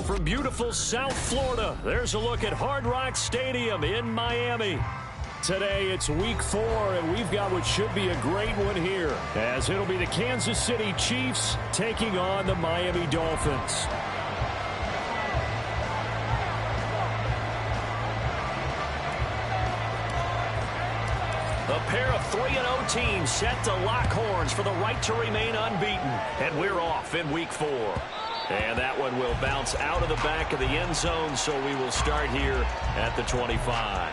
From beautiful South Florida, there's a look at Hard Rock Stadium in Miami. Today, it's week 4, and we've got what should be a great one here, as it'll be the Kansas City Chiefs taking on the Miami Dolphins. A pair of 3-0 teams set to lock horns for the right to remain unbeaten, and we're off in week 4. And that one will bounce out of the back of the end zone, so we will start here at the 25.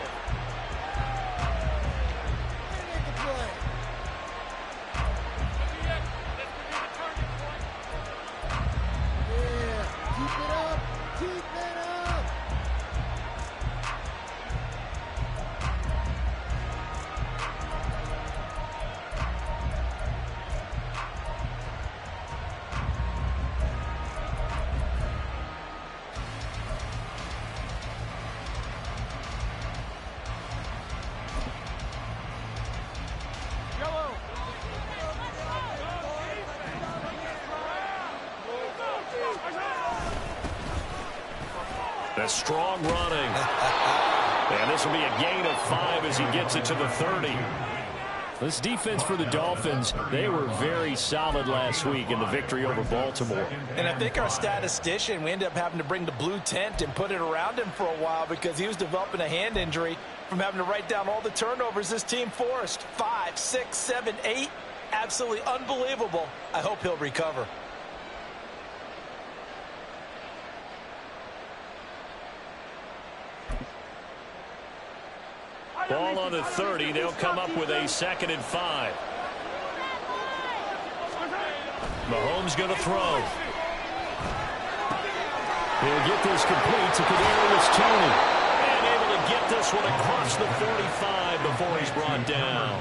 A strong running. And this will be a gain of 5 as he gets it to the 30. This defense for the Dolphins, they were very solid last week in the victory over Baltimore. And I think our statistician, we ended up having to bring the blue tent and put it around him for a while because he was developing a hand injury from having to write down all the turnovers this team forced. 5, 6, 7, 8. Absolutely unbelievable. I hope he'll recover. Ball on the 30. They'll come up with a 2nd and 5. Mahomes going to throw. He'll get this complete to Kadarius Toney. And able to get this one across the 45 before he's brought down.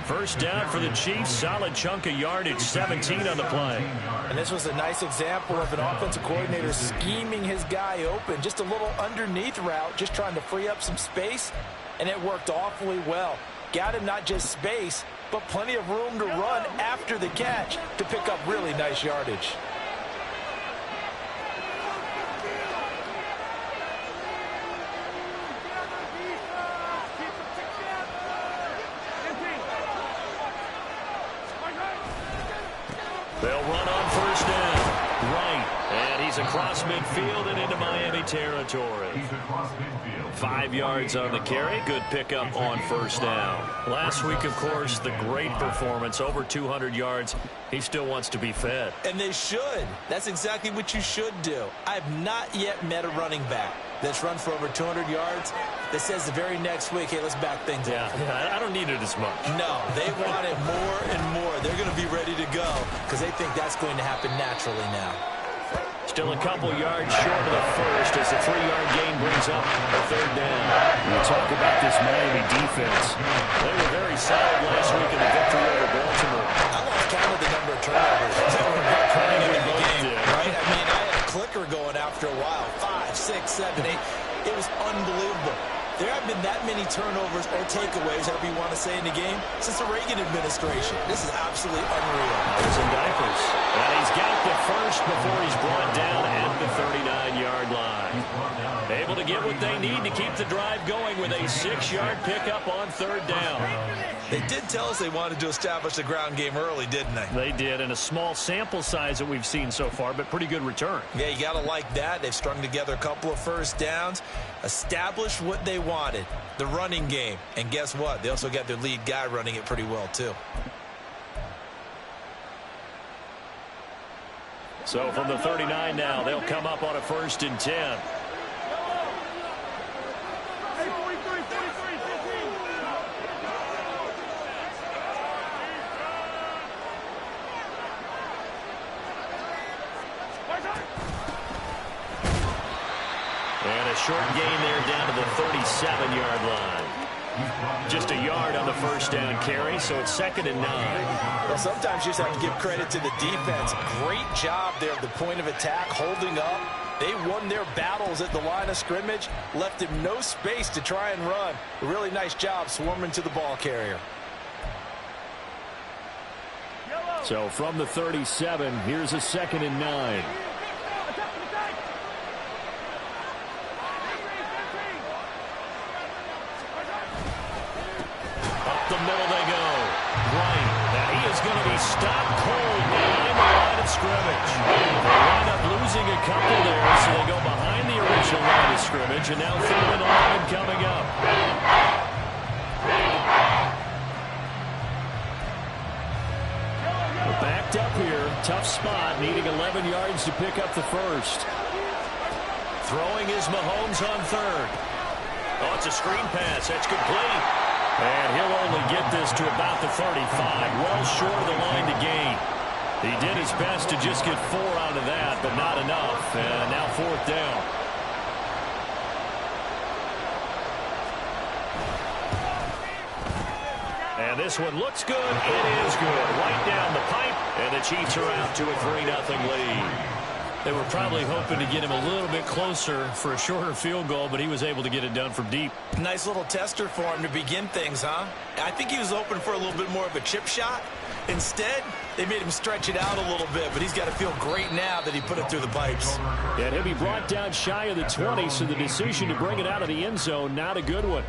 First down for the Chiefs. Solid chunk of yardage. 17 on the play. And this was a nice example of an offensive coordinator scheming his guy open. Just a little underneath route, just trying to free up some space. And it worked awfully well. Got him not just space, but plenty of room to run after the catch to pick up really nice yardage. They'll run on first down. Right. And he's across midfield and into Miami territory. 5 yards on the carry. Good pickup on first down. Last week, of course, the great performance. Over 200 yards. He still wants to be fed. And they should. That's exactly what you should do. I have not yet met a running back that's run for over 200 yards that says the very next week, hey, let's back things up. Yeah, I don't need it as much. No, they want it more and more. They're going to be ready to go because they think that's going to happen naturally now. Still a couple yards short of the first as the 3-yard gain brings up a 3rd down. We'll talk about this Miami defense. They were very solid last week in the victory over Baltimore. I lost count of the number of turnovers that were occurring in the game, right? I mean, I had a clicker going after a while. 5, 6, 7, 8. It was unbelievable. There haven't been that many turnovers or takeaways, however you want to say, in the game since the Reagan administration. This is absolutely unreal. There's some diapers. And he's got the first before he's brought down at the 39-yard line. Able to get what they need to keep the drive going with a 6-yard pickup on 3rd down. They did tell us they wanted to establish the ground game early, didn't they? They did, and a small sample size that we've seen so far, but pretty good return. Yeah, you got to like that. They've strung together a couple of first downs, established what they wanted, the running game. And guess what? They also got their lead guy running it pretty well, too. So from the 39 now, they'll come up on a 1st and 10. And a short gain there down to the 37-yard line. Just a yard on the first down carry, so it's 2nd and 9. Well, sometimes you just have to give credit to the defense. Great job there at the point of attack, holding up. They won their battles at the line of scrimmage, left him no space to try and run. A really nice job swarming to the ball carrier. So from the 37, here's a 2nd and 9. coverage, and now 3rd and 11 coming up. We're backed up here. Tough spot, needing 11 yards to pick up the first. Throwing is Mahomes on 3rd. Oh, it's a screen pass. That's complete. And he'll only get this to about the 35, well short of the line to gain. He did his best to just get 4 out of that, but not enough. And now 4th down. And this one looks good. It is good. Right down the pipe. And the Chiefs are out to a 3-0 lead. They were probably hoping to get him a little bit closer for a shorter field goal, but he was able to get it done from deep. Nice little tester for him to begin things, huh? I think he was open for a little bit more of a chip shot. Instead, they made him stretch it out a little bit, but he's got to feel great now that he put it through the pipes. And he'll be brought down shy of the 20, so the decision to bring it out of the end zone, not a good one.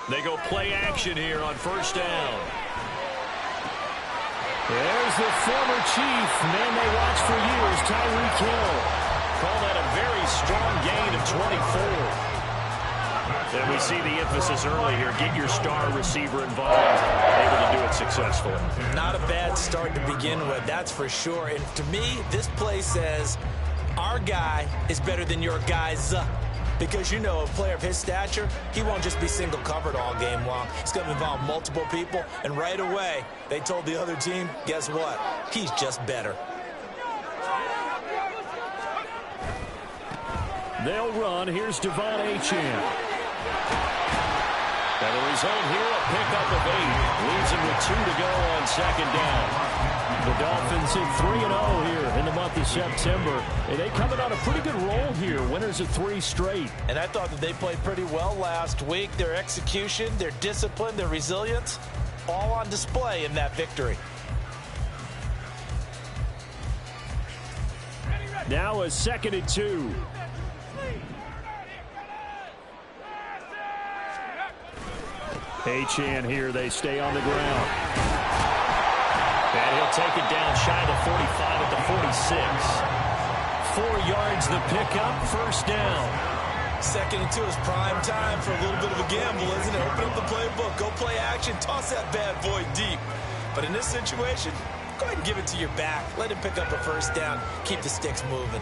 They go play action here on 1st down. There's the former Chief, man they watched for years, Tyreek Hill. Call that a very strong gain of 24. And we see the emphasis early here. Get your star receiver involved. Able to do it successfully. Not a bad start to begin with, that's for sure. And to me, this play says our guy is better than your guy's. Because, you know, a player of his stature, he won't just be single covered all game long. It's going to involve multiple people. And right away, they told the other team, guess what? He's just better. They'll run. Here's Devon Achane. And the result here, a pickup of 8. Leaves him with 2 to go on 2nd down. The Dolphins hit 3-0 here in the month of September. And they coming on a pretty good roll here. Winners of 3 straight. And I thought that they played pretty well last week. Their execution, their discipline, their resilience, all on display in that victory. Now a 2nd and 2. Achane here. They stay on the ground. And he'll take it down shy of the 45 at the 46. 4 yards the pickup, 1st down. 2nd and 2 is prime time for a little bit of a gamble, isn't it? Open up the playbook, go play action, toss that bad boy deep. But in this situation, go ahead and give it to your back. Let him pick up a 1st down, keep the sticks moving.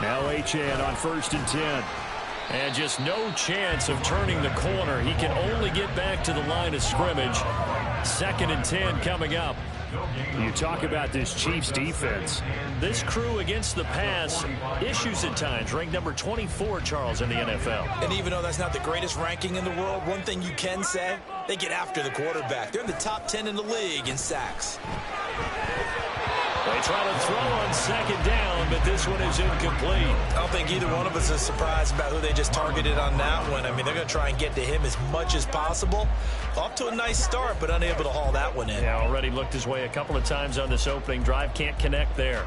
Now Achane on 1st and 10. And just no chance of turning the corner. He can only get back to the line of scrimmage. 2nd and 10 coming up. You talk about this Chiefs defense. This crew against the pass, issues at times. Ranked number 24, Charles, in the NFL. And even though that's not the greatest ranking in the world, one thing you can say, they get after the quarterback. They're in the top 10 in the league in sacks. They try to throw on 2nd down, but this one is incomplete. I don't think either one of us is surprised about who they just targeted on that one. I mean, they're going to try and get to him as much as possible. Off to a nice start, but unable to haul that one in. Yeah, already looked his way a couple of times on this opening drive. Can't connect there.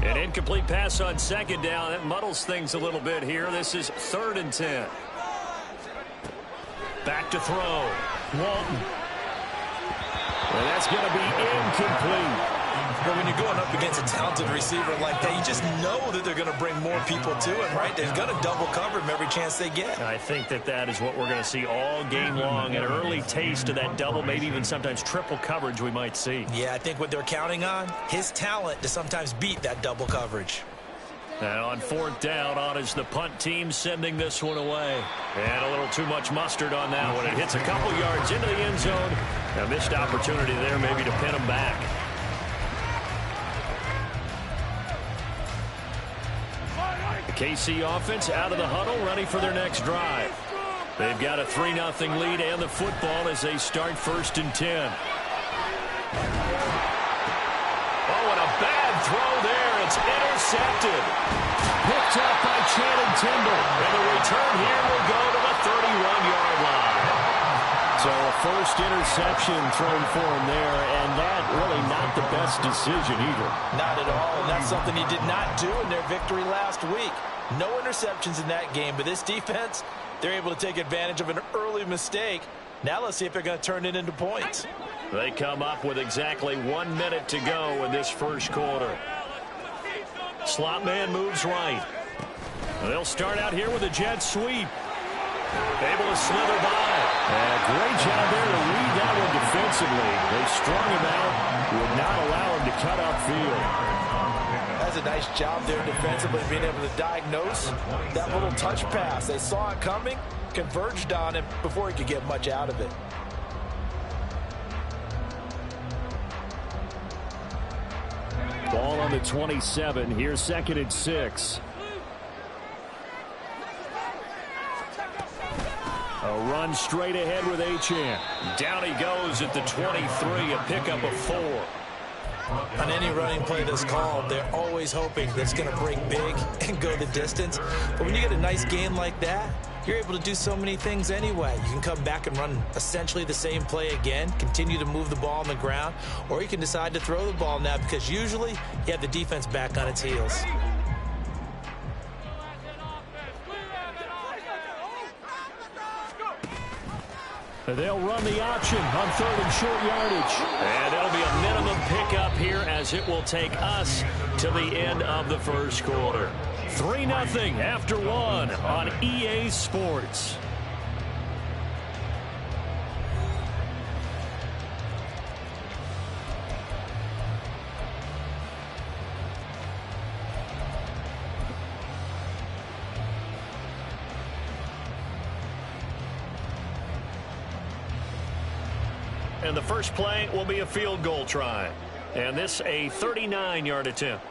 An incomplete pass on 2nd down. That muddles things a little bit here. This is 3rd and 10. Back to throw. Walton. And that's going to be incomplete. But when you're going up against a talented receiver like that, you just know that they're going to bring more people to him, right? They're going to double cover him every chance they get. I think that is what we're going to see all game long. An early taste of that double, maybe even sometimes triple coverage we might see. Yeah, I think what they're counting on, his talent to sometimes beat that double coverage. And on fourth down, on is the punt team sending this one away. And a little too much mustard on that one. It hits a couple yards into the end zone. A missed opportunity there maybe to pin them back. The KC offense out of the huddle, ready for their next drive. They've got a 3-0 lead and the football as they start 1st and 10. Oh, and a bad throw there. It's intercepted. Picked up by Channing Tindall. And the return here will go to the 31-yard line. So a first interception thrown for him there, and that really not the best decision either. Not at all, and that's something he did not do in their victory last week. No interceptions in that game, but this defense, they're able to take advantage of an early mistake. Now let's see if they're going to turn it into points. They come up with exactly 1 minute to go in this first quarter. Slot man moves right. They'll start out here with a jet sweep. Able to slither by. Great job there to read that one defensively. They strung him out, would not allow him to cut upfield. That's a nice job there defensively, being able to diagnose that little touch pass. They saw it coming, converged on him before he could get much out of it. Ball on the 27. Here's 2nd and 6. A run straight ahead with Achane. Down he goes at the 23, a pickup of 4. On any running play that's called, they're always hoping that it's going to break big and go the distance. But when you get a nice gain like that, you're able to do so many things anyway. You can come back and run essentially the same play again, continue to move the ball on the ground, or you can decide to throw the ball now because usually you have the defense back on its heels. They'll run the option on 3rd and short yardage. And it'll be a minimum pickup here as it will take us to the end of the first quarter. 3-0 after 1 on EA Sports. And the first play will be a field goal try. And this a 39-yard attempt.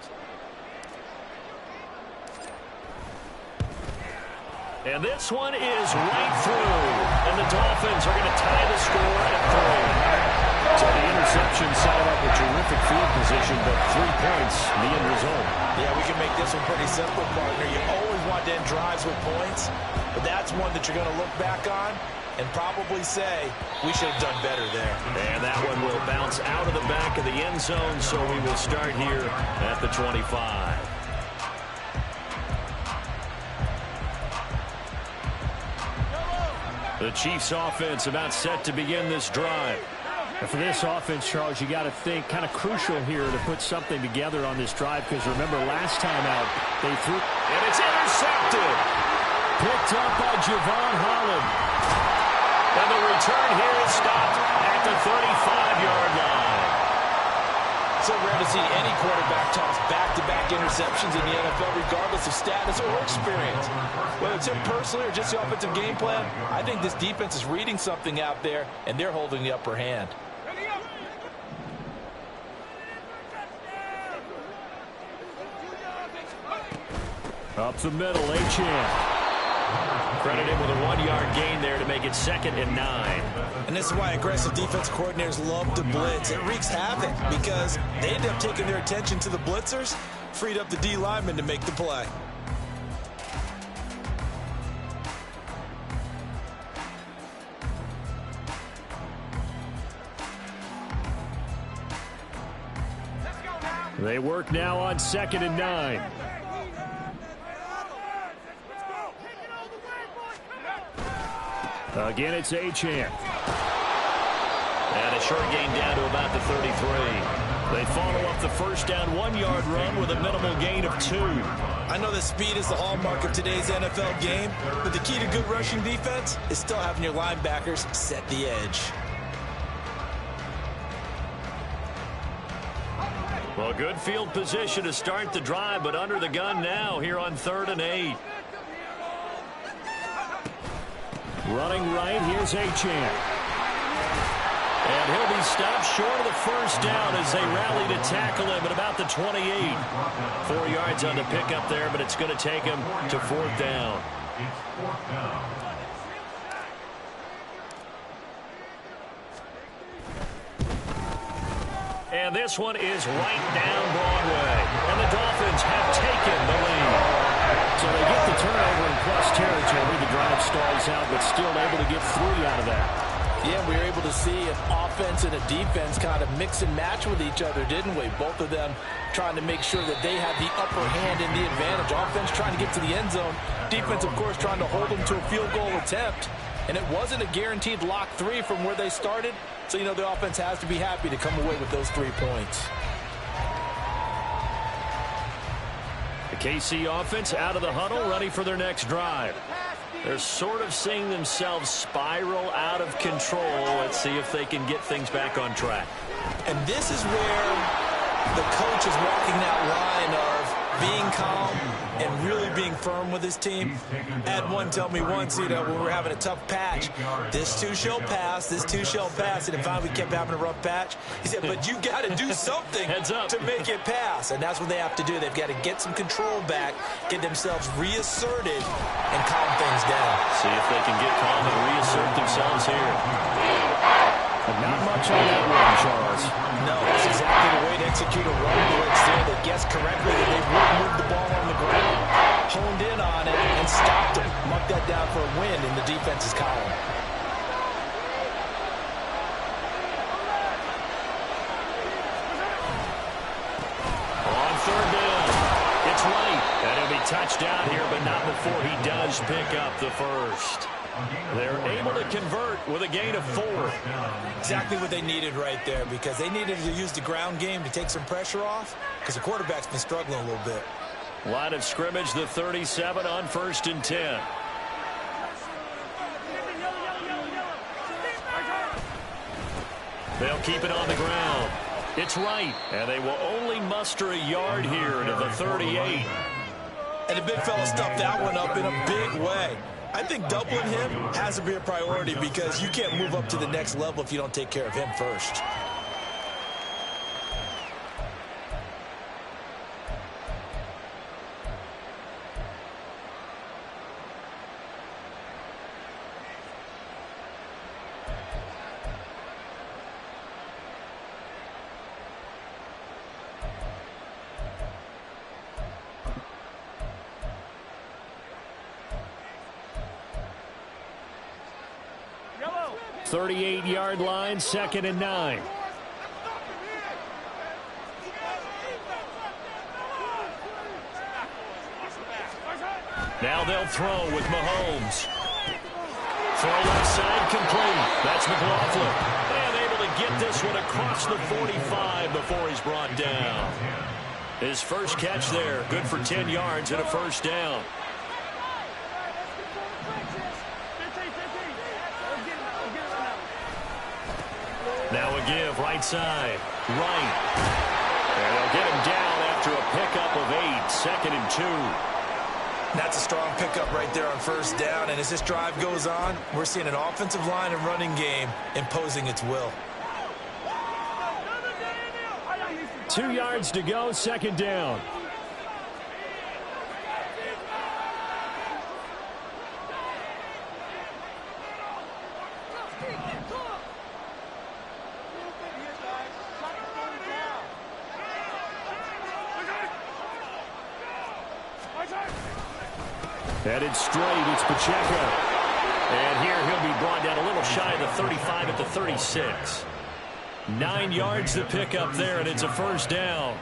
And this one is right through. And the Dolphins are going to tie the score at 3. So the interception set up a terrific field position, but 3 points, the end result. Yeah, we can make this one pretty simple, partner. You always want to end drives with points, but that's one that you're going to look back on and probably say, we should have done better there. And that one will bounce out of the back of the end zone, so we will start here at the 25. The Chiefs offense about set to begin this drive. And for this offense, Charles, you got to think kind of crucial here to put something together on this drive, because remember last time out they threw. And it's intercepted. Picked up by Javon Holland. And the return here is stopped at the 35-yard line. So rare to see any quarterback toss back-to-back interceptions in the NFL, regardless of status or experience. Whether it's him personally or just the offensive game plan, I think this defense is reading something out there, and they're holding the upper hand. Up the middle, Achane. Credited with a 1-yard gain there to make it 2nd and 9. And this is why aggressive defense coordinators love to blitz. It wreaks havoc because they end up taking their attention to the blitzers, freed up the D lineman to make the play. They work now on 2nd and 9. Again, it's Achane. And a short gain down to about the 33. They follow up the first down 1-yard run with a minimal gain of 2. I know that speed is the hallmark of today's NFL game, but the key to good rushing defense is still having your linebackers set the edge. Well, good field position to start the drive, but under the gun now here on 3rd and 8. Running right, here's Achane. And he'll be stopped short of the first down as they rally to tackle him at about the 28. 4 yards on the pickup there, but it's going to take him to 4th down. And this one is right down Broadway. And the Dolphins have taken the lead. So they get the turnover in plus territory. The drive stalls out, but still able to get 3 out of that. Yeah, we were able to see an offense and a defense kind of mix and match with each other, didn't we? Both of them trying to make sure that they had the upper hand and the advantage. Offense trying to get to the end zone. Defense, of course, trying to hold them to a field goal attempt. And it wasn't a guaranteed lock 3 from where they started. So, you know, the offense has to be happy to come away with those 3 points. The KC offense out of the huddle, ready for their next drive. They're sort of seeing themselves spiral out of control. Let's see if they can get things back on track. And this is where the coach is walking that line of being calm and really being firm with his team. Had one tell me once, you know, when we were having a tough patch, this too shall pass, this too shall pass. And if we kept having a rough patch, he said, but you got to do something to make it pass. And that's what they have to do. They've got to get some control back, get themselves reasserted, and calm things down. See if they can get calm and reassert themselves here. But not much on that one, Charles. No, that's exactly the way to execute a run blitz there. They guessed correctly that they would move the ball on the ground, honed in on it, and stopped them. Mucked that down for a win in the defense's column. On 3rd down, it's right. And he'll be touched down here, but not before he does pick up the first. They're able to convert with a gain of 4. Exactly what they needed right there, because they needed to use the ground game to take some pressure off, because the quarterback's been struggling a little bit. Line of scrimmage, the 37 on 1st and 10. They'll keep it on the ground. It's right, and they will only muster a yard here to the 38. And the big fella stuffed that one up in a big way. I think doubling him has to be a priority, because you can't move up to the next level if you don't take care of him first. Yellow. 38-yard line, 2nd and 9. Now they'll throw with Mahomes. Throw left side complete. That's McLaughlin. And able to get this one across the 45 before he's brought down. His first catch there, good for 10 yards and a first down. Now a give, right side, right. And they'll get him down after a pickup of 8, 2nd and 2. That's a strong pickup right there on first down. And as this drive goes on, we're seeing an offensive line and running game imposing its will. 2 yards to go, 2nd down. Headed straight, it's Pacheco. And here he'll be brought down a little shy of the 35 at the 36. 9 yards to pick up there, and it's a first down.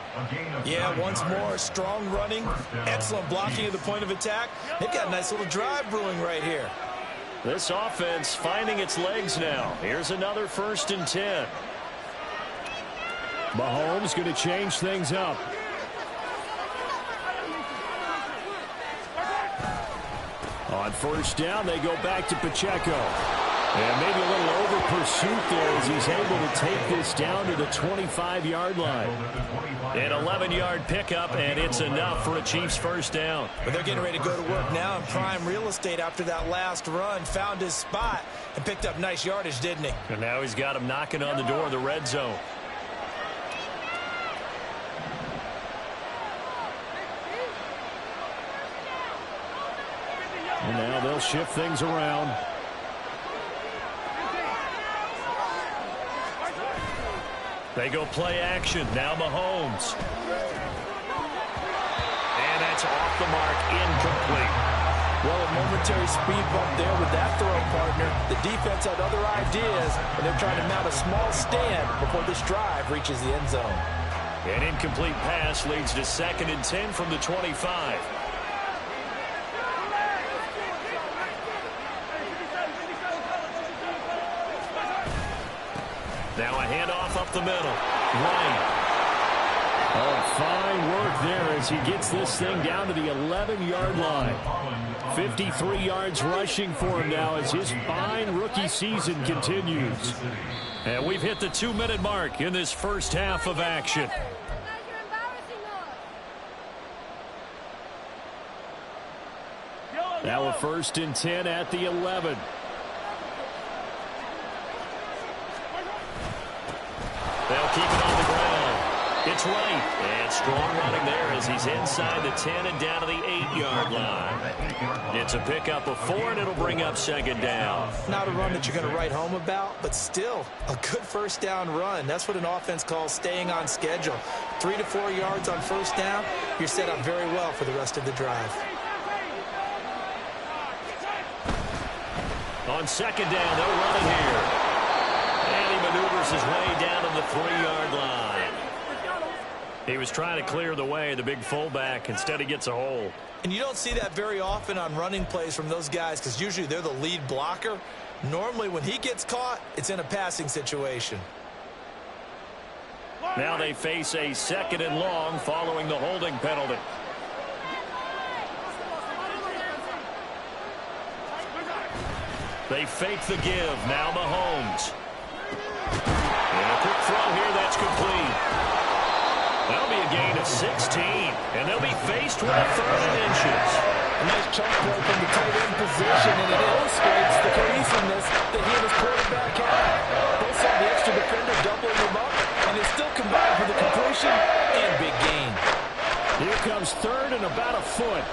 Yeah, once more, strong running, excellent blocking at the point of attack. They've got a nice little drive brewing right here. This offense finding its legs now. Here's another 1st and 10. Mahomes going to change things up. On first down, they go back to Pacheco. And maybe a little pursuit there as he's able to take this down to the 25-yard line. An 11-yard pickup, and it's enough for a Chiefs first down. But they're getting ready to go to work now in prime real estate after that last run. Found his spot and picked up nice yardage, didn't he? And now he's got him knocking on the door of the red zone. And now they'll shift things around. They go play action. Now Mahomes. And that's off the mark, incomplete. Well, a momentary speed bump there with that throw, partner. The defense had other ideas, and they're trying to mount a small stand before this drive reaches the end zone. An incomplete pass leads to 2nd and 10 from the 25. Now a handoff up the middle. Right. Oh, fine work there as he gets this thing down to the 11-yard line. 53 yards rushing for him now as his fine rookie season continues. And we've hit the 2-minute mark in this first half of action. Now a 1st and 10 at the 11. They'll keep it on the ground. It's right. And strong running there as he's inside the 10 and down to the 8-yard line. It's a pickup of 4, and it'll bring up 2nd down. Not a run that you're going to write home about, but still a good first down run. That's what an offense calls staying on schedule. 3 to 4 yards on first down, you're set up very well for the rest of the drive. On 2nd down, they'll run it here. And he maneuvers his way down to the 3-yard line. He was trying to clear the way, the big fullback. Instead, he gets a hold. And you don't see that very often on running plays from those guys because usually they're the lead blocker. Normally, when he gets caught, it's in a passing situation. Now they face a 2nd and long following the holding penalty. They fake the give. Now Mahomes. And a quick throw here that's complete. That'll be a gain of 16. And they'll be faced with a 3rd and inches. A nice chunk play from the tight end position, and it illustrates the cohesiveness that he and his quarterback have. Both saw the extra defender doubling him up, and they still combined for the completion and big gain. Here comes 3rd and about a foot.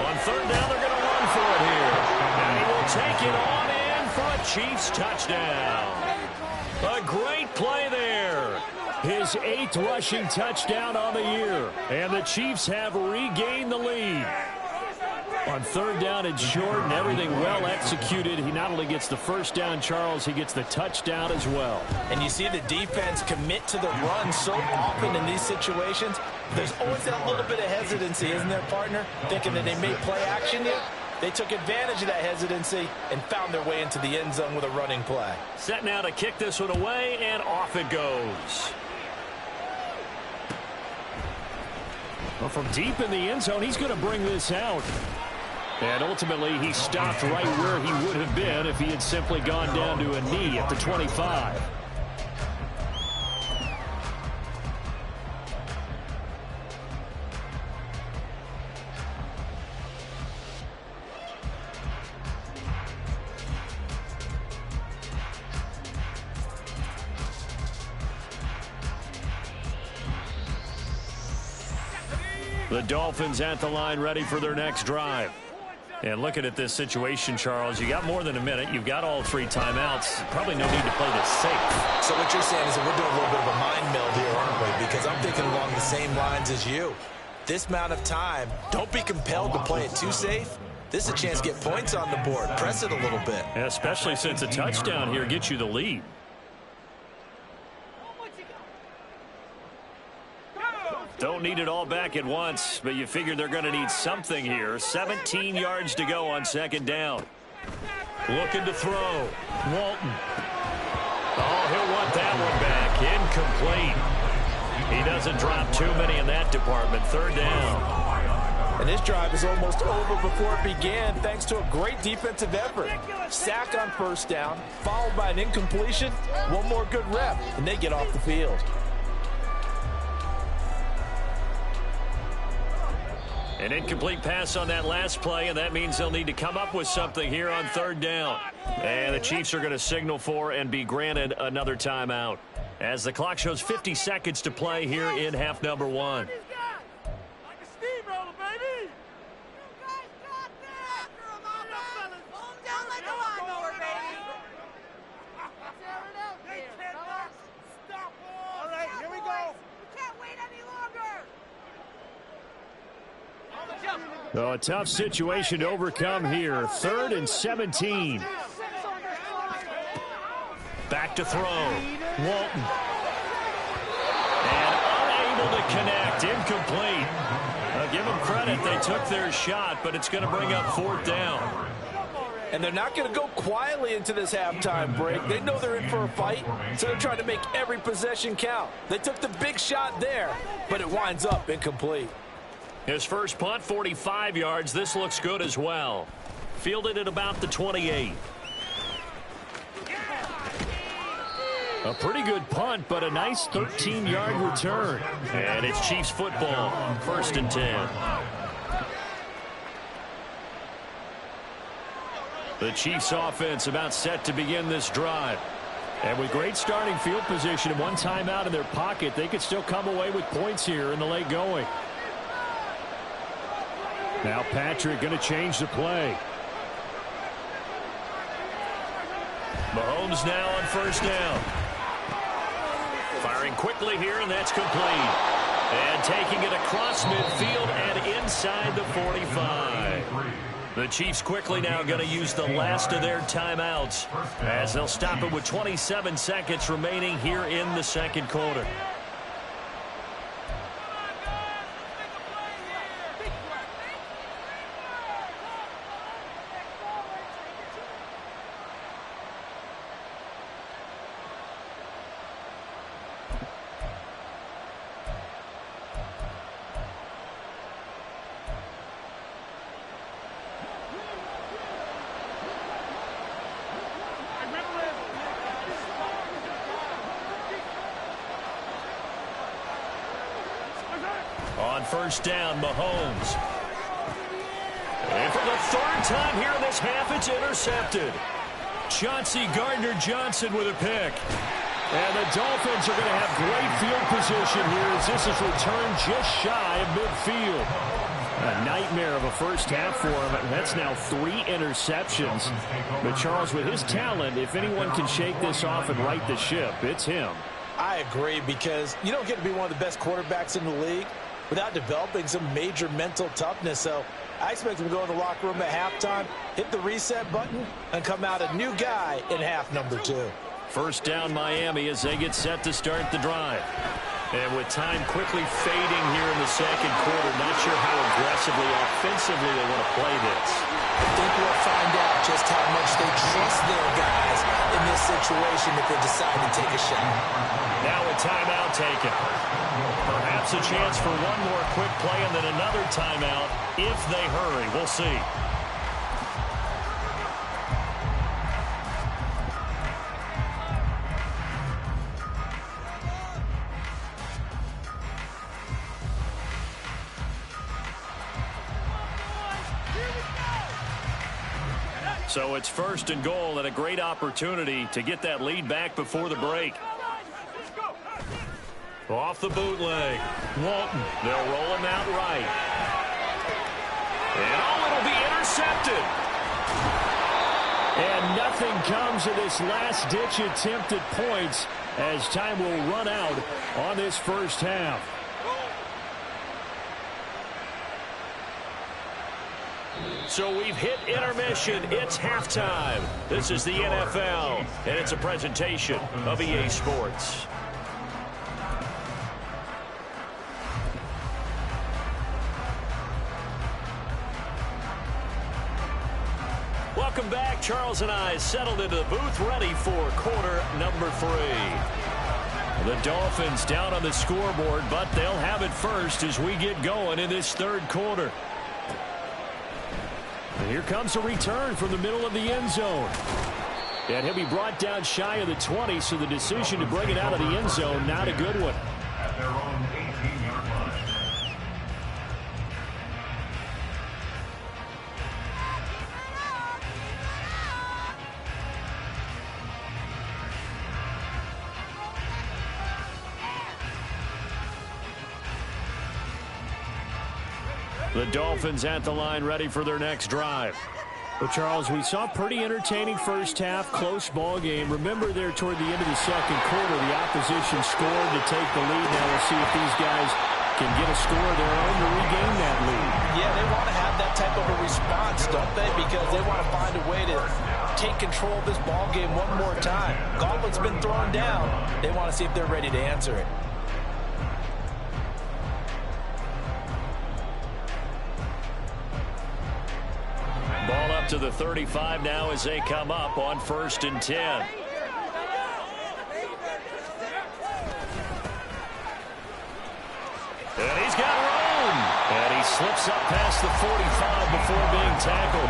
On 3rd down, they're going to run for it here. And he will take it on in for a Chiefs touchdown. A great play there. His 8th rushing touchdown on the year. And the Chiefs have regained the lead. On 3rd down and short and everything well executed, he not only gets the first down, Charles, he gets the touchdown as well. And you see the defense commit to the run so often in these situations. There's always that little bit of hesitancy, isn't there, partner? Thinking that they may play action here. They took advantage of that hesitancy and found their way into the end zone with a running play. Set now to kick this one away, and off it goes. Well, from deep in the end zone, he's going to bring this out. And ultimately, he stopped right where he would have been if he had simply gone down to a knee at the 25. The Dolphins at the line ready for their next drive. And looking at this situation, Charles, you got more than a minute. You've got all 3 timeouts. Probably no need to play this safe. So what you're saying is that we're doing a little bit of a mind meld here, aren't we? Because I'm thinking along the same lines as you. This amount of time, don't be compelled to play it too safe. This is a chance to get points on the board. Press it a little bit. Yeah, especially since a touchdown here gets you the lead. Don't need it all back at once, but you figure they're going to need something here. 17 yards to go on 2nd down. Looking to throw. Walton. Oh, he'll want that one back. Incomplete. He doesn't drop too many in that department. 3rd down. And this drive is almost over before it began thanks to a great defensive effort. Sack on first down, followed by an incompletion. One more good rep, and they get off the field. An incomplete pass on that last play, and that means they'll need to come up with something here on third down. And the Chiefs are going to signal for and be granted another timeout, as the clock shows 50 seconds to play here in half number 1. So a tough situation to overcome here. 3rd and 17. Back to throw. Walton. And unable to connect. Incomplete. Give them credit. They took their shot, but it's going to bring up 4th down. And they're not going to go quietly into this halftime break. They know they're in for a fight, so they're trying to make every possession count. They took the big shot there, but it winds up incomplete. His first punt, 45 yards. This looks good as well. Fielded at about the 28. A pretty good punt, but a nice 13-yard return. And it's Chiefs football, 1st and 10. The Chiefs offense about set to begin this drive. And with great starting field position and one timeout in their pocket, they could still come away with points here in the late going. Now Patrick going to change the play. Mahomes now on 1st down. Firing quickly here, and that's complete. And taking it across midfield and inside the 45. The Chiefs quickly now going to use the last of their timeouts, as they'll stop it with 27 seconds remaining here in the 2nd quarter. On 1st down, Mahomes. And for the 3rd time here in this half, it's intercepted. Chauncey Gardner-Johnson with a pick. And the Dolphins are going to have great field position here as this is returned just shy of midfield. A nightmare of a first half for him. That's now 3 interceptions. But Charles, with his talent, if anyone can shake this off and right the ship, it's him. I agree, because you don't get to be one of the best quarterbacks in the league without developing some major mental toughness. So I expect him to go in the locker room at halftime, hit the reset button, and come out a new guy in half number 2. 1st down Miami as they get set to start the drive. And with time quickly fading here in the 2nd quarter, not sure how aggressively, offensively they want to play this. I think we'll find out just how much they trust their guys in this situation if they decide to take a shot. Now a timeout taken. Perhaps a chance for one more quick play and then another timeout if they hurry. We'll see. So it's 1st and goal and a great opportunity to get that lead back before the break. Off the bootleg. Walton. They'll roll him out right. And it'll be intercepted. And nothing comes of this last-ditch attempt at points as time will run out on this first half. So we've hit intermission. It's halftime. This is the NFL, and it's a presentation of EA Sports. Welcome back. Charles and I settled into the booth, ready for quarter number 3. The Dolphins down on the scoreboard, but they'll have it first as we get going in this 3rd quarter. Here comes a return from the middle of the end zone. And he'll be brought down shy of the 20, so the decision to bring it out of the end zone, not a good one. At their own 18-yard line. The Dolphins at the line, ready for their next drive. Well, Charles, we saw a pretty entertaining first half, close ball game. Remember there toward the end of the second quarter, the opposition scored to take the lead. Now we'll see if these guys can get a score of their own to regain that lead. Yeah, they want to have that type of a response, don't they? Because they want to find a way to take control of this ball game one more time. Gauntlet's been thrown down. They want to see if they're ready to answer it. Ball up to the 35 now as they come up on 1st and 10. And he's got room. And he slips up past the 45 before being tackled.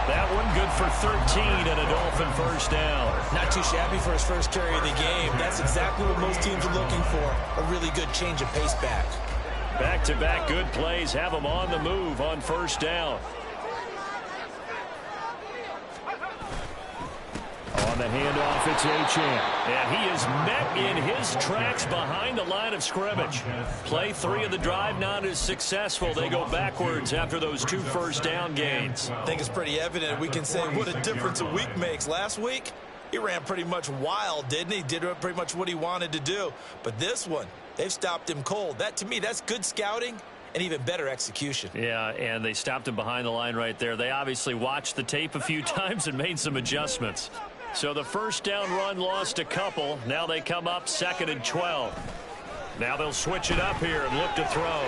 That one good for 13 and a Dolphin first down. Not too shabby for his first carry of the game. That's exactly what most teams are looking for. A really good change of pace back. Back-to-back good plays have him on the move on first down. On the handoff, it's Achane. And he is met in his tracks behind the line of scrimmage. Play 3 of the drive not as successful. They go backwards after those 2 first down gains. I think it's pretty evident. We can say what a difference a week makes. Last week, he ran pretty much wild, didn't he? Did pretty much what he wanted to do. But this one, they've stopped him cold. That, to me, that's good scouting and even better execution. Yeah, and they stopped him behind the line right there. They obviously watched the tape a few times and made some adjustments. So the first down run lost a couple. Now they come up 2nd and 12. Now they'll switch it up here and look to throw.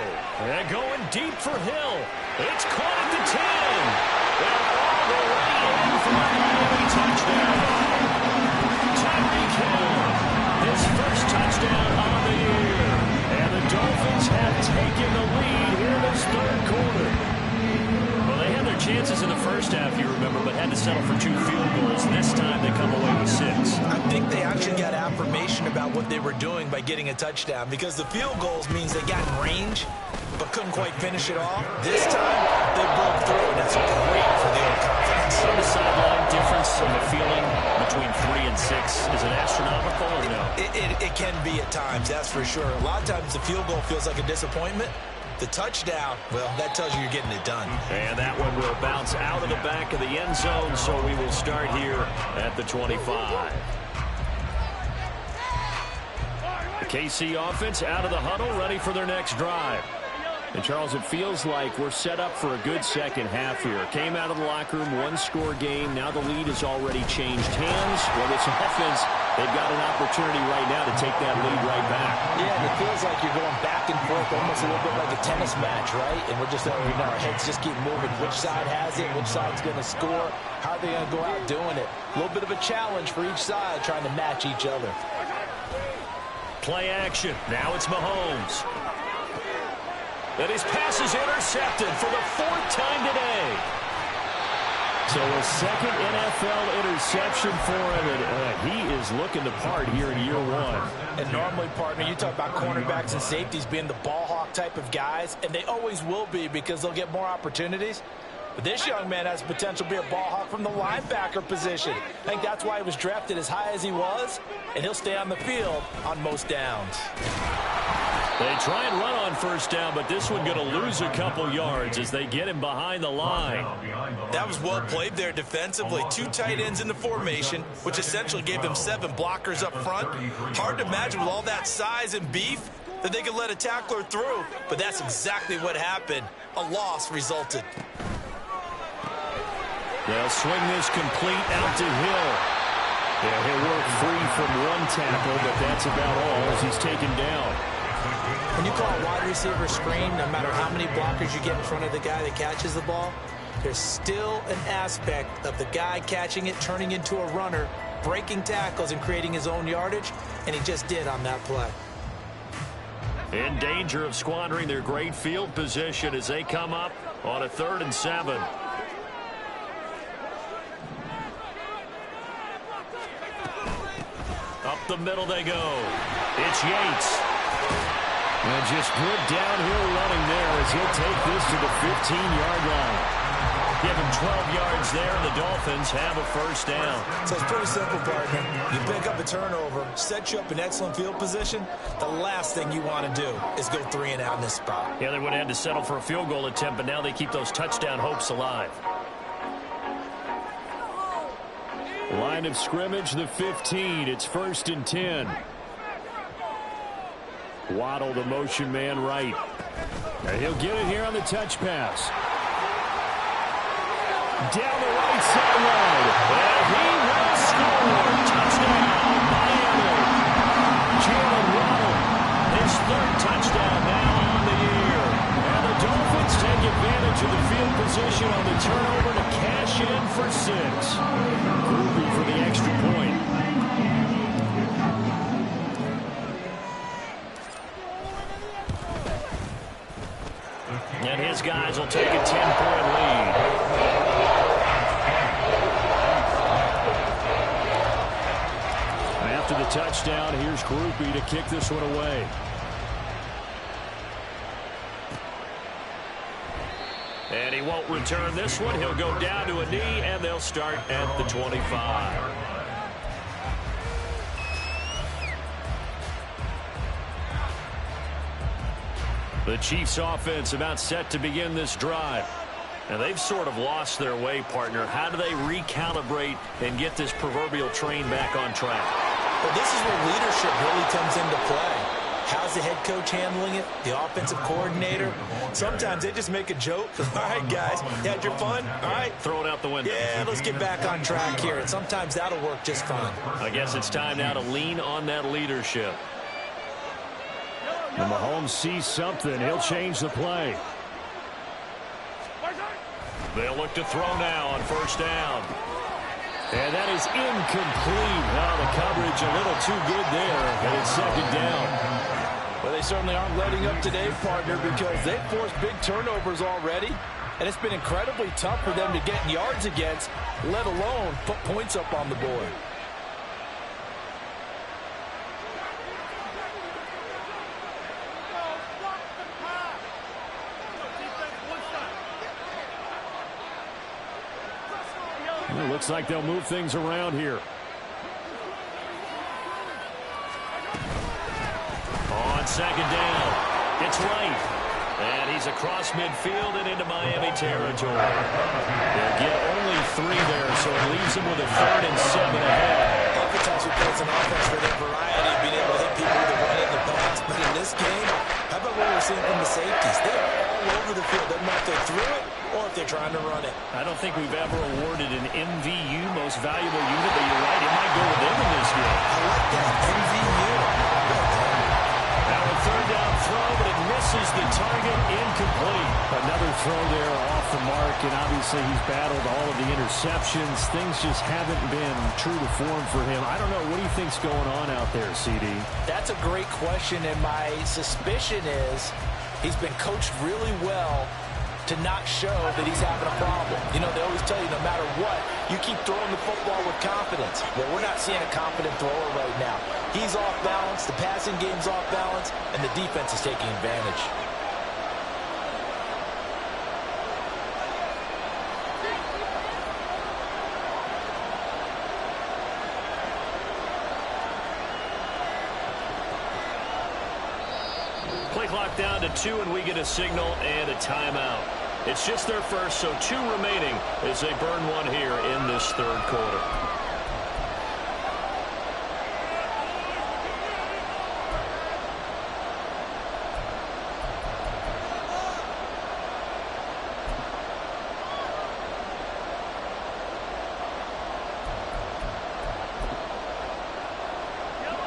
And going deep for Hill. It's caught at the 10. And all the way in for a Miami touchdown. Tyreek Hill, his first touchdown on the year. And the Dolphins have taken the lead here in this 3rd quarter. Well, they had their chances in the first half, you remember, but had to settle for 2 field goals. This time they come away with 6. I think they actually got affirmation about what they were doing by getting a touchdown, because the field goals means they got in range but couldn't quite finish it off. This time they broke through, and that's great for their confidence. So the sideline difference in the feeling between 3 and 6, is it astronomical or no? It can be at times, that's for sure. A lot of times the field goal feels like a disappointment. The touchdown, well, that tells you you're getting it done. And that one will bounce out of the back of the end zone, so we will start here at the 25. The KC offense out of the huddle, ready for their next drive. And, Charles, it feels like we're set up for a good second half here. Came out of the locker room, 1-score game. Now the lead has already changed hands. Well, this offense, they've got an opportunity right now to take that lead right back. Yeah, and it feels like you're going back and forth, almost a little bit like a tennis match, right? And we're just, our heads just keep moving. Which side has it? Which side's going to score? How are they going to go out doing it? A little bit of a challenge for each side, trying to match each other. Play action. Now it's Mahomes. And his pass is intercepted for the 4th time today. So a second NFL interception for him, and he is looking the part here in year 1. And normally, partner, you talk about cornerbacks and safeties being the ball hawk type of guys, and they always will be because they'll get more opportunities. But this young man has potential to be a ball hawk from the linebacker position. I think that's why he was drafted as high as he was, and he'll stay on the field on most downs. They try and run on first down, but this one going to lose a couple yards as they get him behind the line. That was well played there defensively. 2 tight ends in the formation, which essentially gave them 7 blockers up front. Hard to imagine with all that size and beef that they could let a tackler through, but that's exactly what happened. A loss resulted. They'll swing this complete out to Hill. Yeah, he'll work free from 1 tackle, but that's about all as he's taken down. When you call a wide receiver screen, no matter how many blockers you get in front of the guy that catches the ball, there's still an aspect of the guy catching it, turning into a runner, breaking tackles and creating his own yardage, and he just did on that play. In danger of squandering their great field position as they come up on a 3rd and 7. the middle they go. It's Yates. And just good downhill running there as he'll take this to the 15-yard line. Give him 12 yards there, and the Dolphins have a first down. So it's pretty simple, partner. You pick up a turnover, set you up in excellent field position. The last thing you want to do is go 3 and out in this spot. Yeah, they would have had to settle for a field goal attempt, but now they keep those touchdown hopes alive. Line of scrimmage, the 15. It's 1st and 10. Waddle, the motion man right. And he'll get it here on the touch pass. Down the right sideline. And he will score. Touchdown, Miami. Jalen Waddle, his 3rd touchdown now on the year. And the Dolphins take advantage of the field position on the turnover to cash in for 6. Groovy for the extra point. And his guys will take a 10-point lead. After the touchdown, here's Groupie to kick this one away. And he won't return this one. He'll go down to a knee, and they'll start at the 25. The Chiefs offense about set to begin this drive. And they've sort of lost their way, partner. How do they recalibrate and get this proverbial train back on track? Well, this is where leadership really comes into play. How's the head coach handling it? The offensive coordinator? Sometimes they just make a joke. All right, guys, you had your fun? All right. Throw it out the window. Yeah, let's get back on track here. And sometimes that'll work just fine. I guess it's time now to lean on that leadership. And Mahomes sees something. He'll change the play. They'll look to throw now on 1st down. And that is incomplete. Now the coverage a little too good there. And it's 2nd down. Well, they certainly aren't letting up today, partner, because they've forced big turnovers already. And it's been incredibly tough for them to get yards against, let alone put points up on the board. It looks like they'll move things around here. On 2nd down, it's Wright. And he's across midfield and into Miami territory. They'll get only 3 there, so it leaves them with a 3rd and 7 ahead. Oftentimes we play an offense for their variety, being able to hit people with the run and the pass. But in this game, how about what we're seeing from the safeties? They are all over the field. Doesn't matter if they're through it or if they're trying to run it. I don't think we've ever awarded an MVU, most valuable unit, but you're right, it might go with them in this game. I like that, MVU. Now a 3rd down throw, but it misses the target, incomplete. Another throw there off the mark, and obviously he's battled all of the interceptions. Things just haven't been true to form for him. I don't know. What do you think's going on out there, CD? That's a great question, and my suspicion is he's been coached really well to not show that he's having a problem. You know, they always tell you no matter what, you keep throwing the football with confidence. Well, we're not seeing a confident thrower right now. He's off balance, the passing game's off balance, and the defense is taking advantage. Play clock down to 2, and we get a signal and a timeout. It's just their first, so 2 remaining as they burn one here in this 3rd quarter.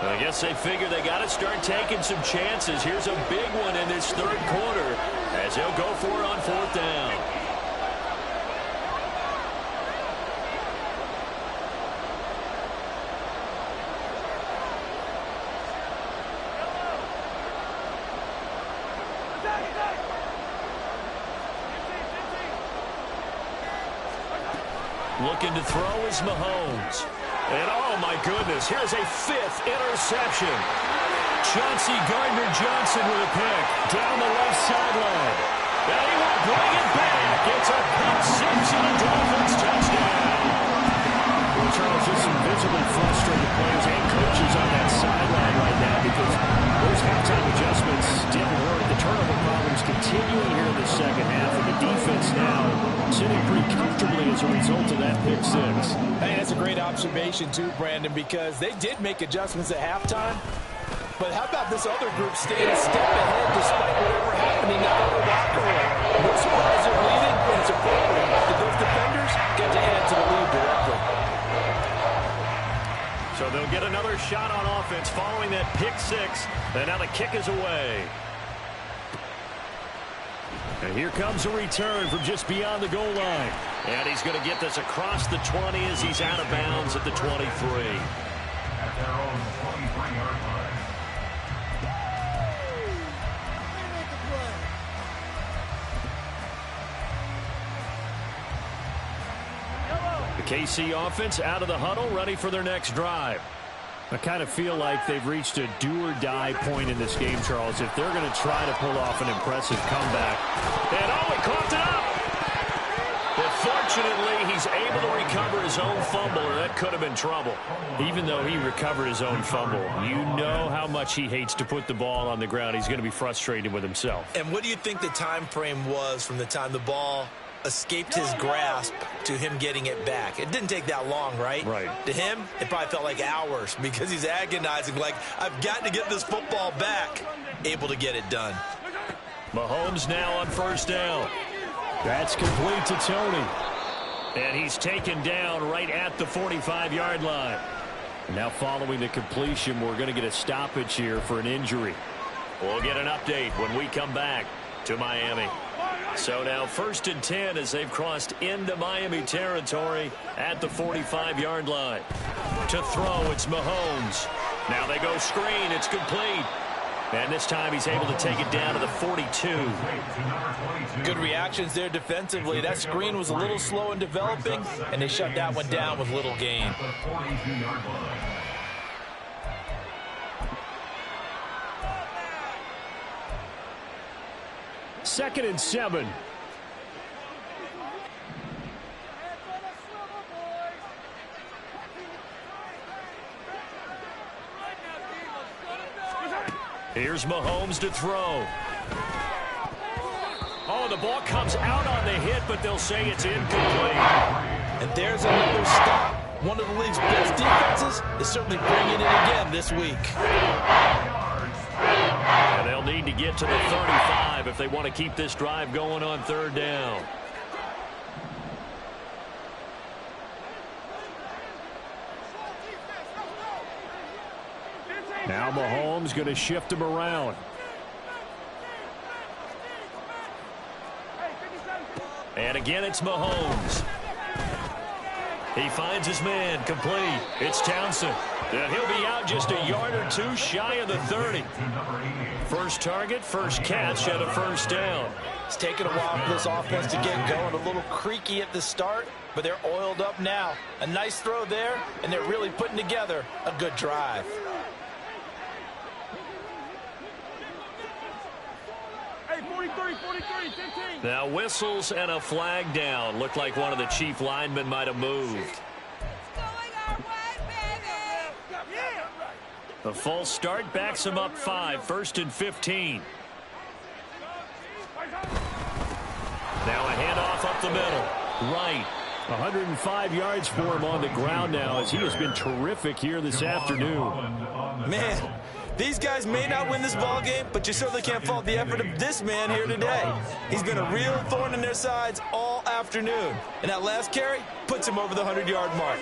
I guess they figure they got to start taking some chances. Here's a big one in this 3rd quarter as he'll go for it on 4th down. Looking to throw is Mahomes. And oh, my goodness, here's a 5th interception. Chauncey Gardner-Johnson with a pick down the left sideline. And he will bring it back. It's a pick 6 and a Dolphins touchdown. Well, Charles, just some visibly frustrated players and coaches on that sideline right now because those halftime adjustments didn't work. The turnover problems continuing here in the second half, and the defense now sitting pretty comfortably as a result of that pick 6. Hey, that's a great observation too, Brandon, because they did make adjustments at halftime. But how about this other group staying a step ahead despite whatever happening out of the locker room? No surprise they're leading, and it's appropriate that those defenders get to add to the lead directly. So they'll get another shot on offense following that pick 6, and now the kick is away. And here comes a return from just beyond the goal line. And he's going to get this across the 20 as he's out of bounds at the 23. At their own 23-yard line. The KC offense out of the huddle, ready for their next drive. I kind of feel like they've reached a do-or-die point in this game, Charles, if they're going to try to pull off an impressive comeback. And oh, he coughed it up! But fortunately, he's able to recover his own fumble, or that could have been trouble. Even though he recovered his own fumble, you know how much he hates to put the ball on the ground. He's going to be frustrated with himself. And what do you think the time frame was from the time the ball escaped his grasp to him getting it back? It didn't take that long, right? Right. To him, it probably felt like hours because he's agonizing, like, I've got to get this football back. Able to get it done. Mahomes now on first down. That's complete to Tony. And he's taken down right at the 45-yard line. Now following the completion, we're going to get a stoppage here for an injury. We'll get an update when we come back to Miami. So now 1st and 10 as they've crossed into Miami territory at the 45-yard line. To throw, it's Mahomes. Now they go screen. It's complete. And this time he's able to take it down to the 42. Good reactions there defensively. That screen was a little slow in developing, and they shut that one down with little gain. 2nd and 7. Here's Mahomes to throw. Oh, the ball comes out on the hit, but they'll say it's incomplete. And there's another stop. One of the league's best defenses is certainly bringing it again this week. And they'll need to get to the 35 if they want to keep this drive going on 3rd down. Now Mahomes going to shift him around. And again, it's Mahomes. He finds his man, complete. It's Townsend. And he'll be out just a yard or two shy of the 30. First target, first catch, and a first down. It's taken a while for this offense to get going. A little creaky at the start, but they're oiled up now. A nice throw there, and they're really putting together a good drive. Now whistles and a flag down. Looked like one of the Chief linemen might have moved. The false start backs him up 5. 1st and 15. Now a handoff up the middle. Right. 105 yards for him on the ground now as he has been terrific here this afternoon. Man, these guys may not win this ball game, but you certainly can't fault the effort of this man here today. He's been a real thorn in their sides all afternoon. And that last carry puts him over the 100-yard mark.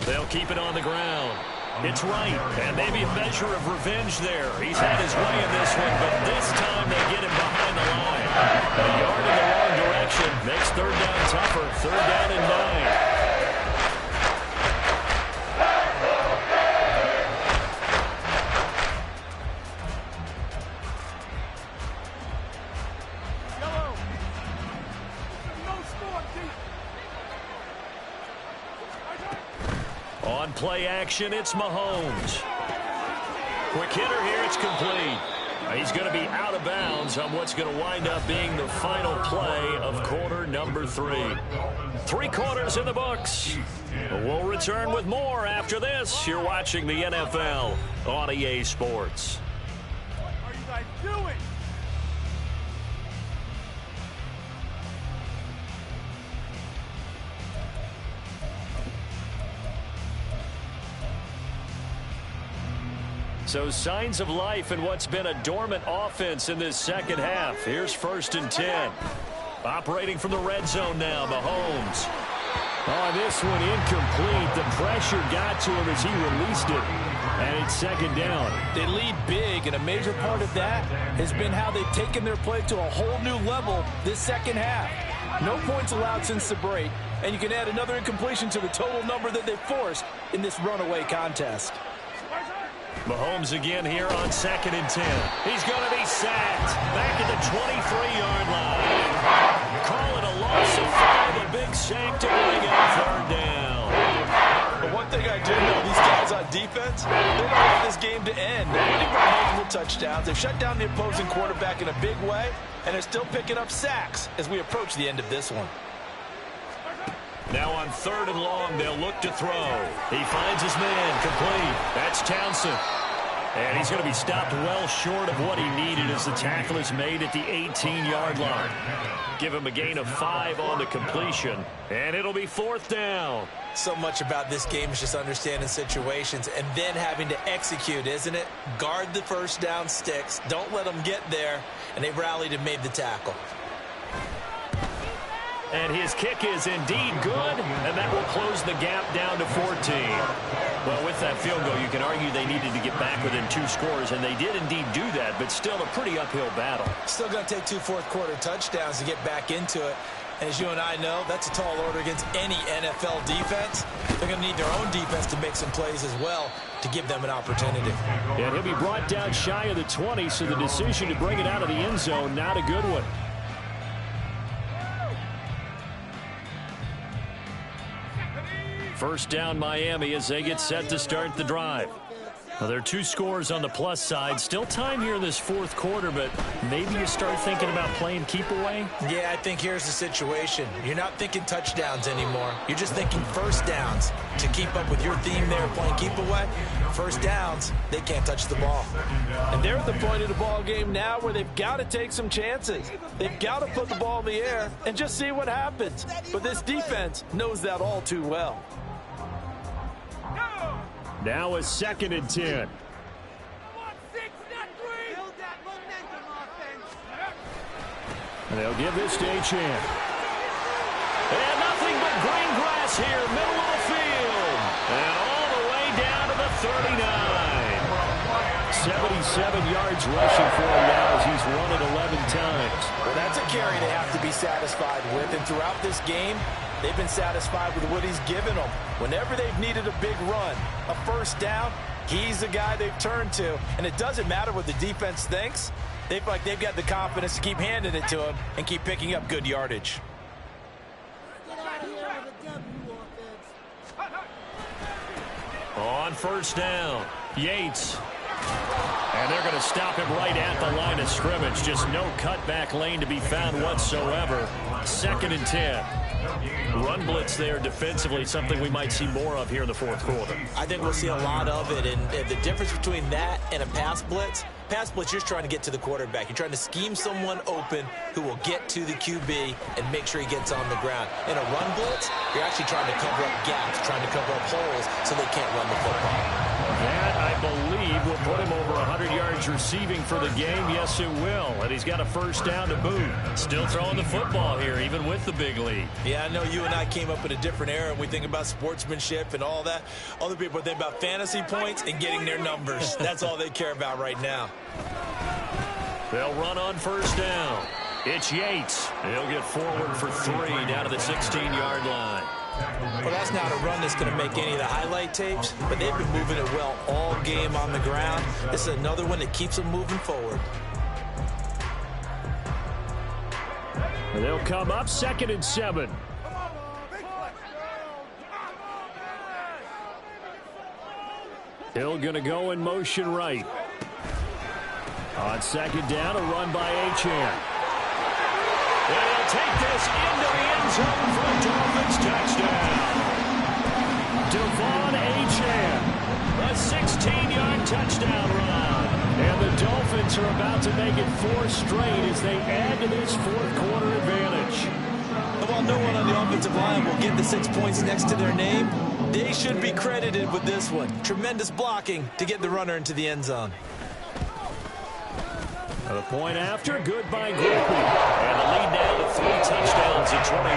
They'll keep it on the ground. It's right, and maybe a measure of revenge there. He's had his way in this one, but this time they get him behind the line. A yard in the wrong direction makes 3rd down tougher. 3rd down and 9. On play action, it's Mahomes. Quick hitter here, it's complete. He's going to be out of bounds on what's going to wind up being the final play of quarter number 3. 3 quarters in the books. We'll return with more after this. You're watching the NFL on EA Sports. What are you guys doing? So signs of life in what's been a dormant offense in this second half. Here's 1st and 10. Operating from the red zone now, Mahomes. Oh, this one incomplete. The pressure got to him as he released it. And it's 2nd down. They lead big, and a major part of that has been how they've taken their play to a whole new level this second half. No points allowed since the break, and you can add another incompletion to the total number that they've forced in this runaway contest. Mahomes again here on 2nd and 10. He's going to be sacked. Back at the 23-yard line. Call it a loss of 5. A big sack to bring up 3rd down. But one thing I do know, these guys on defense, they don't want this game to end. They're winning by multiple touchdowns. They've shut down the opposing quarterback in a big way, and they're still picking up sacks as we approach the end of this one. Now on 3rd and long, they'll look to throw. He finds his man, complete. That's Townsend. And he's going to be stopped well short of what he needed as the tackle is made at the 18-yard line. Give him a gain of 5 on the completion, and it'll be 4th down. So much about this game is just understanding situations and then having to execute, isn't it? Guard the first down sticks. Don't let them get there, and they rallied and made the tackle. And his kick is indeed good, and that will close the gap down to 14. Well, with that field goal, you can argue they needed to get back within 2 scores, and they did indeed do that, but still a pretty uphill battle. Still going to take 2 fourth-quarter touchdowns to get back into it. And as you and I know, that's a tall order against any NFL defense. They're going to need their own defense to make some plays as well to give them an opportunity. And he'll be brought down shy of the 20, so the decision to bring it out of the end zone, not a good one. First down Miami as they get set to start the drive. Well, there are 2 scores on the plus side. Still time here in this 4th quarter, but maybe you start thinking about playing keep away? Yeah, I think here's the situation. You're not thinking touchdowns anymore. You're just thinking first downs. To keep up with your theme there, playing keep away, first downs, they can't touch the ball. And they're at the point of the ball game now where they've got to take some chances. They've got to put the ball in the air and just see what happens. But this defense knows that all too well. Now a 2nd and 10. And they'll give this to Achane. And nothing but green grass here, middle of the field. And all the way down to the 39. 77 yards rushing for him now as he's run it 11 times. Well, that's a carry they have to be satisfied with. And throughout this game, they've been satisfied with what he's given them. Whenever they've needed a big run, a first down, he's the guy they've turned to. And it doesn't matter what the defense thinks. They've got the confidence to keep handing it to him and keep picking up good yardage. On first down, Yates. And they're going to stop him right at the line of scrimmage. Just no cutback lane to be found whatsoever. 2nd and 10. Run blitz there defensively, something we might see more of here in the 4th quarter. I think we'll see a lot of it, and the difference between that and a pass blitz, you're just trying to get to the quarterback. You're trying to scheme someone open who will get to the QB and make sure he gets on the ground. In a run blitz, you're actually trying to cover up gaps, trying to cover up holes so they can't run the football. That, I believe, will put him over 100 yards receiving for the game. Yes, it will. And he's got a first down to boot. Still throwing the football here, even with the big lead. Yeah, I know you and I came up in a different era, and we think about sportsmanship and all that. Other people think about fantasy points and getting their numbers. That's all they care about right now. They'll run on first down. It's Yates. He'll get forward for 3 down to the 16-yard line. Well, that's not a run that's going to make any of the highlight tapes, but they've been moving it well all game on the ground. This is another one that keeps them moving forward. And they'll come up 2nd and 7. Hill going to go in motion right. On second down, a run by Achane. They'll take this into the end zone for a Dolphins touchdown. Devon Achane. A 16-yard touchdown run. And the Dolphins are about to make it 4 straight as they add to this fourth quarter advantage. While no one on the offensive line will get the 6 points next to their name, they should be credited with this one. Tremendous blocking to get the runner into the end zone. A point after, good by Griffey. And the lead now to 3 touchdowns at 21.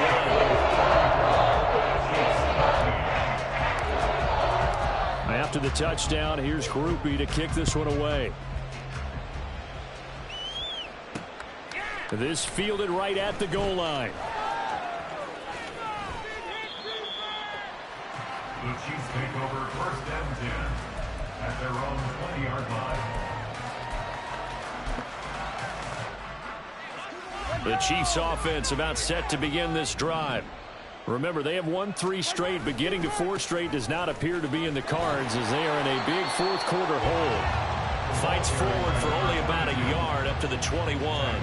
After the touchdown, here's Groupie to kick this one away. This fielded right at the goal line. The Chiefs take over first and 10 at their own 20-yard line. The Chiefs offense about set to begin this drive. Remember, they have won 3 straight, but getting to 4 straight does not appear to be in the cards as they are in a big fourth quarter hole. Fights forward for only about a yard up to the 21.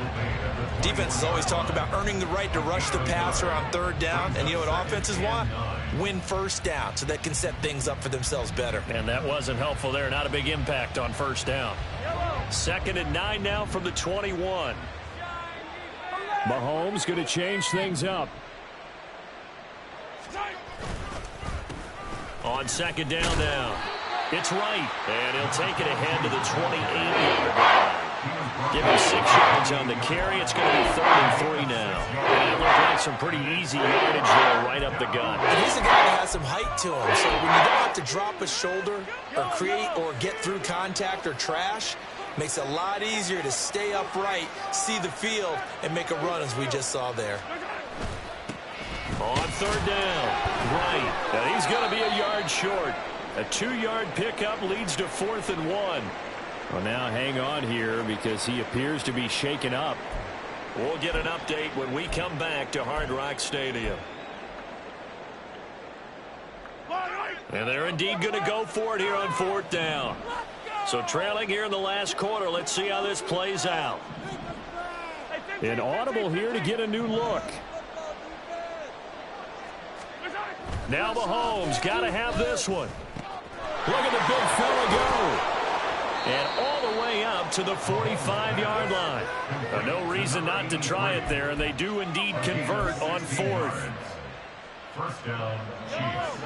Defenses always talk about earning the right to rush the passer on third down, and you know what offenses want? Win first down so they can set things up for themselves better. And that wasn't helpful there. Not a big impact on first down. 2nd and 9 now from the 21. Mahomes going to change things up. On 2nd down now. It's right. And he'll take it ahead to the 28-yard line. Give him 6 yards on the carry. It's going to be 3rd and 3 now. And it looked like some pretty easy yardage there right up the gut. And he's a guy that has some height to him. So when you don't have to drop a shoulder or create or get through contact or trash, makes it a lot easier to stay upright, see the field, and make a run as we just saw there. On 3rd down. Right. And he's going to be a yard short. A 2-yard pickup leads to 4th and 1. Well, now hang on here because he appears to be shaken up. We'll get an update when we come back to Hard Rock Stadium. And they're indeed going to go for it here on 4th down. So trailing here in the last quarter. Let's see how this plays out. An audible here to get a new look. Now Mahomes got to have this one. Look at the big fella go. And all the way up to the 45-yard line. No reason not to try it there, and they do indeed convert on 4th. First down, Chiefs.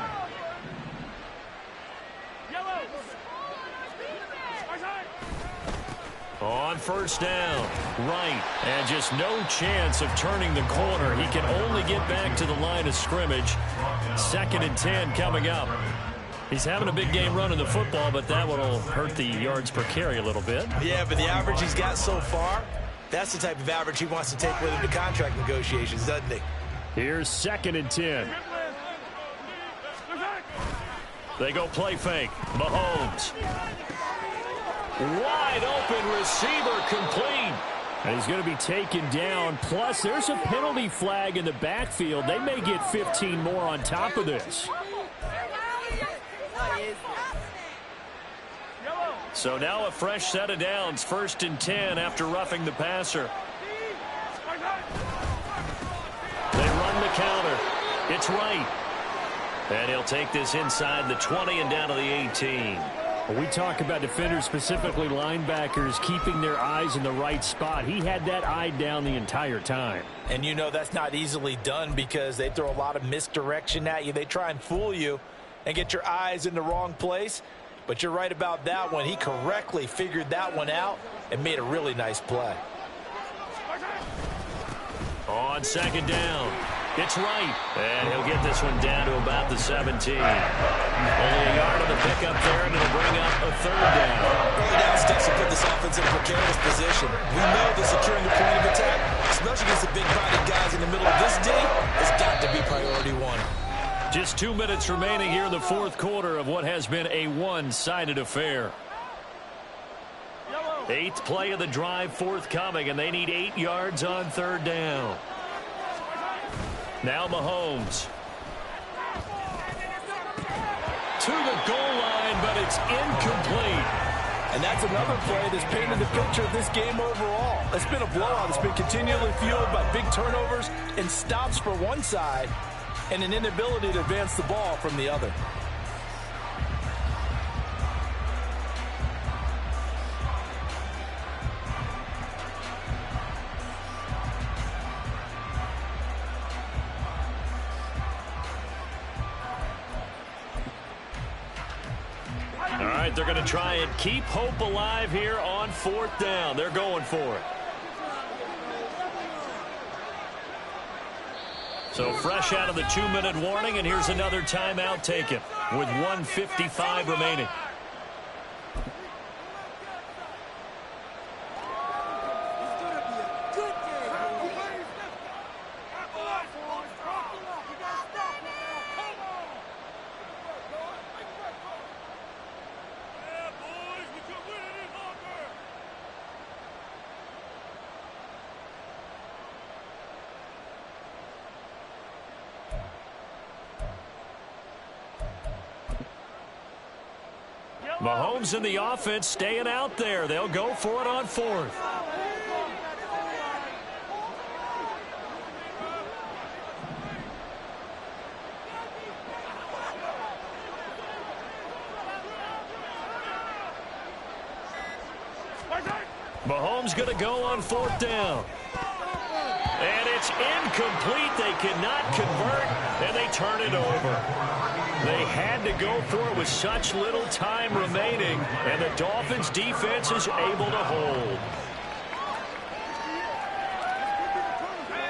On 1st down, right, and just no chance of turning the corner. He can only get back to the line of scrimmage. 2nd and 10 coming up. He's having a big game running the football, but that one will hurt the yards per carry a little bit. Yeah, but the average he's got so far, that's the type of average he wants to take with him to contract negotiations, doesn't he? Here's 2nd and 10. They go play fake. Mahomes. Wide open receiver complete. And he's going to be taken down. Plus, there's a penalty flag in the backfield. They may get 15 more on top of this. So now a fresh set of downs. 1st and 10 after roughing the passer. They run the counter. It's right. And he'll take this inside the 20 and down to the 18. We talk about defenders, specifically linebackers, keeping their eyes in the right spot. He had that eye down the entire time. And you know that's not easily done because they throw a lot of misdirection at you. They try and fool you and get your eyes in the wrong place. But you're right about that one. He correctly figured that one out and made a really nice play. On 2nd down. It's right. And he'll get this one down to about the 17. Only a yard on the pickup there, and it'll bring up a 3rd down. Early down sticks will put this offense in a precarious position. We know that securing the point of attack, especially against the big-bodied guys in the middle of this day, has got to be priority 1. Just 2 minutes remaining here in the 4th quarter of what has been a one-sided affair. 8th play of the drive forthcoming, and they need 8 yards on 3rd down. Now Mahomes. To the goal line, but it's incomplete. And that's another play that's painted the picture of this game overall. It's been a blowout. It's been continually fueled by big turnovers and stops for one side and an inability to advance the ball from the other. All right, they're going to try and keep hope alive here on 4th down. They're going for it. So fresh out of the 2-minute warning, and here's another timeout taken with 1:55 remaining. Mahomes and the offense staying out there. They'll go for it on 4th. Mahomes going to go on 4th down. And it's incomplete. They cannot convert, and they turn it over. They had to go for it with such little time remaining, and the Dolphins' defense is able to hold.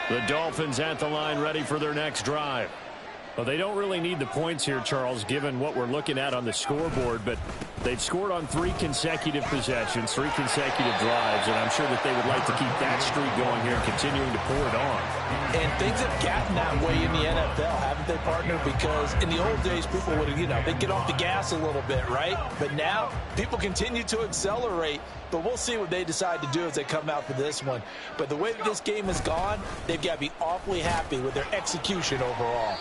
The Dolphins at the line ready for their next drive. Well, they don't really need the points here, Charles, given what we're looking at on the scoreboard, but they've scored on 3 consecutive possessions, 3 consecutive drives, and I'm sure that they would like to keep that streak going here and continuing to pour it on. And things have gotten that way in the NFL, haven't they, partner? Because in the old days, people would, they'd get off the gas a little bit, right? But now, people continue to accelerate, but we'll see what they decide to do as they come out for this one. But the way that this game has gone, they've got to be awfully happy with their execution overall.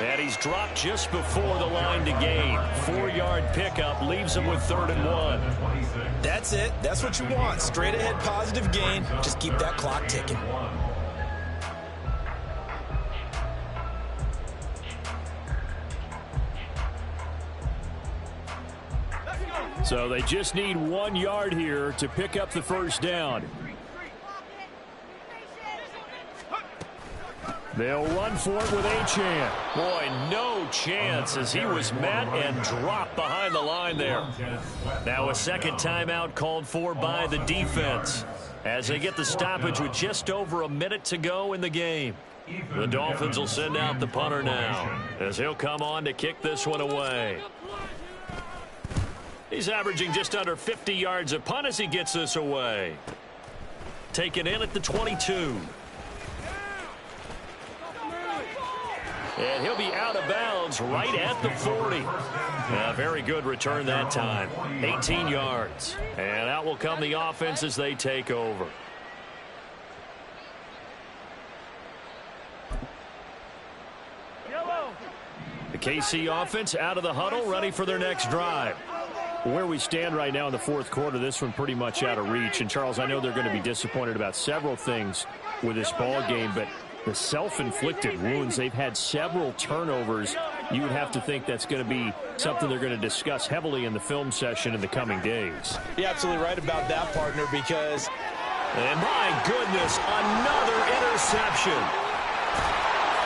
And he's dropped just before the line to gain. 4-yard pickup leaves him with 3rd and 1. That's it. That's what you want. Straight ahead positive gain. Just keep that clock ticking. So they just need 1 yard here to pick up the 1st down. They'll run for it with Achane. Boy, no chance as he was met and dropped behind the line there. Now a second timeout called for by the defense as they get the stoppage with just over a minute to go in the game. The Dolphins will send out the punter now as he'll come on to kick this one away. He's averaging just under 50 yards a punt as he gets this away. Taken in at the 22. And he'll be out of bounds right at the 40. A very good return that time. 18 yards. And out will come the offense as they take over. The KC offense out of the huddle, ready for their next drive. Where we stand right now in the 4th quarter, this one pretty much out of reach. And, Charles, I know they're going to be disappointed about several things with this ball game, but the self-inflicted wounds, they've had several turnovers. You would have to think that's going to be something they're going to discuss heavily in the film session in the coming days. You're absolutely right about that, partner, because... And my goodness, another interception.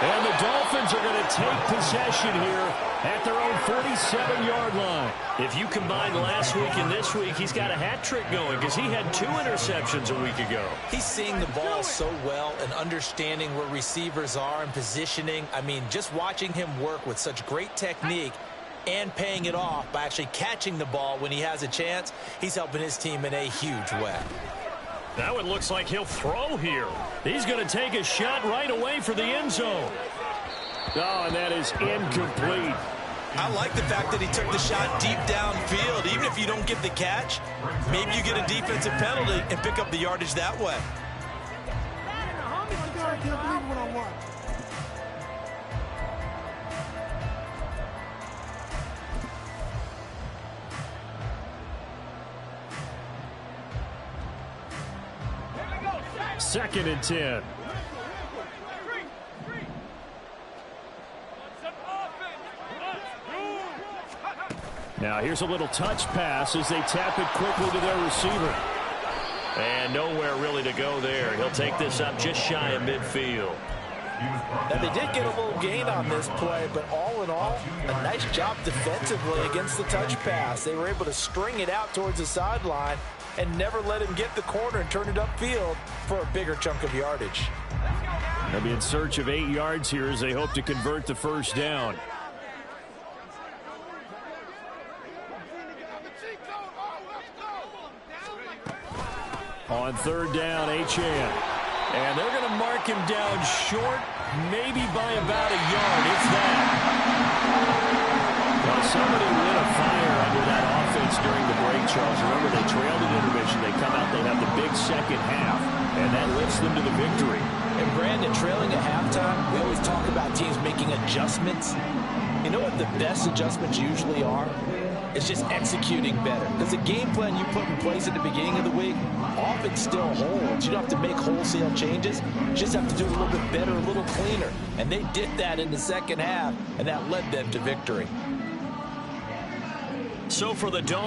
And the Dolphins are going to take possession here at their own 47-yard line. If you combine last week and this week, he's got a hat trick going because he had 2 interceptions a week ago. He's seeing the ball so well and understanding where receivers are and positioning. I mean, just watching him work with such great technique and paying it off by actually catching the ball when he has a chance, he's helping his team in a huge way. Now it looks like he'll throw here. He's going to take a shot right away for the end zone. Oh, and that is incomplete. I like the fact that he took the shot deep downfield. Even if you don't get the catch, maybe you get a defensive penalty and pick up the yardage that way. 2nd and 10. Now here's a little touch pass as they tap it quickly to their receiver. And nowhere really to go there. He'll take this up just shy of midfield. Now, they did get a little gain on this play, but all in all, a nice job defensively against the touch pass. They were able to string it out towards the sideline and never let him get the corner and turn it upfield for a bigger chunk of yardage. They'll be in search of 8 yards here as they hope to convert the first down. On 3rd down, Achane. And they're going to mark him down short, maybe by about a yard, if that. Well, somebody lit a fire under that offense during the break, Charles. Remember, they trailed at intermission. They come out, they have the big second half, and that lifts them to the victory. And Brandon, trailing at halftime, we always talk about teams making adjustments. You know what the best adjustments usually are? It's just executing better. Because the game plan you put in place at the beginning of the week often still holds. You don't have to make wholesale changes. You just have to do it a little bit better, a little cleaner. And they did that in the second half, and that led them to victory. So for the Dolphins,